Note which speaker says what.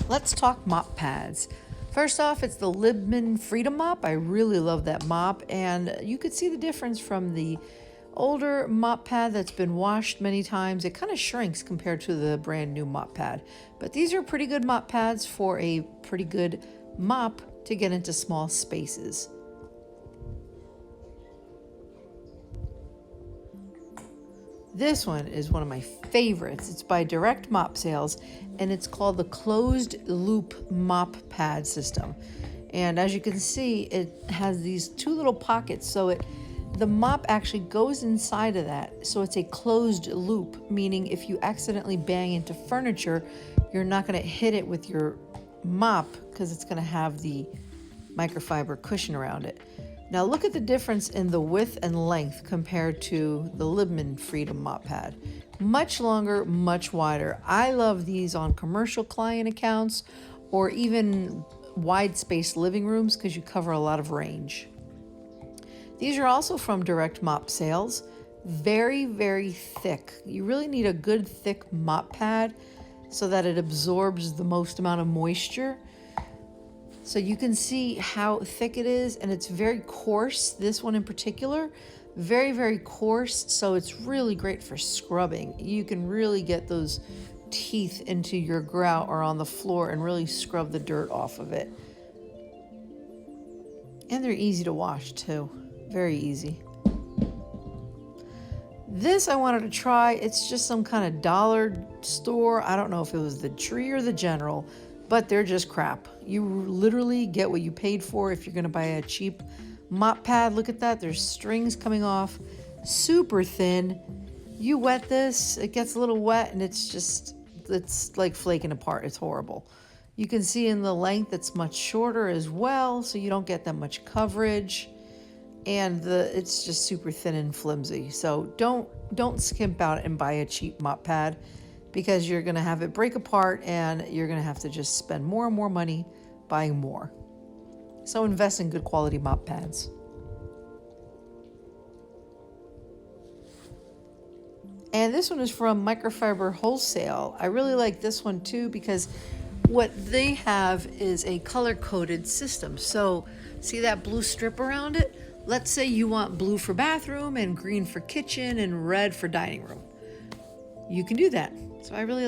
Speaker 1: Let's talk mop pads. First off, it's the Libman Freedom Mop. I really love that mop, and you could see the difference from the older mop pad that's been washed many times. It kind of shrinks compared to the brand new mop pad. But these are pretty good mop pads for a pretty good mop to get into small spaces. This one is one of my favorites. It's by Direct Mop Sales, and it's called the Closed Loop Mop Pad System. And as you can see, it has these two little pockets, so the mop actually goes inside of that. So it's a closed loop, meaning if you accidentally bang into furniture, you're not going to hit it with your mop because it's going to have the microfiber cushion around it. Now look at the difference in the width and length compared to the Libman Freedom Mop Pad. Much longer, much wider. I love these on commercial client accounts or even wide space living rooms because you cover a lot of range. These are also from Direct Mop Sales. Very, very thick. You really need a good thick mop pad so that it absorbs the most amount of moisture. So you can see how thick it is, and it's very coarse. This one in particular, very, very coarse. So it's really great for scrubbing. You can really get those teeth into your grout or on the floor and really scrub the dirt off of it. And they're easy to wash too. Very easy. This I wanted to try. It's just some kind of dollar store. I don't know if it was the Tree or the General, but they're just crap. You literally get what you paid for if you're gonna buy a cheap mop pad. Look at that, there's strings coming off, super thin. You wet this, it gets a little wet and it's like flaking apart. It's horrible. You can see in the length it's much shorter as well, so you don't get that much coverage. And it's just super thin and flimsy. So don't skimp out and buy a cheap mop pad, because you're going to have it break apart and you're going to have to just spend more and more money buying more. So invest in good quality mop pads. And this one is from Microfiber Wholesale. I really like this one too because what they have is a color-coded system. So see that blue strip around it? Let's say you want blue for bathroom and green for kitchen and red for dining room. You can do that. So I really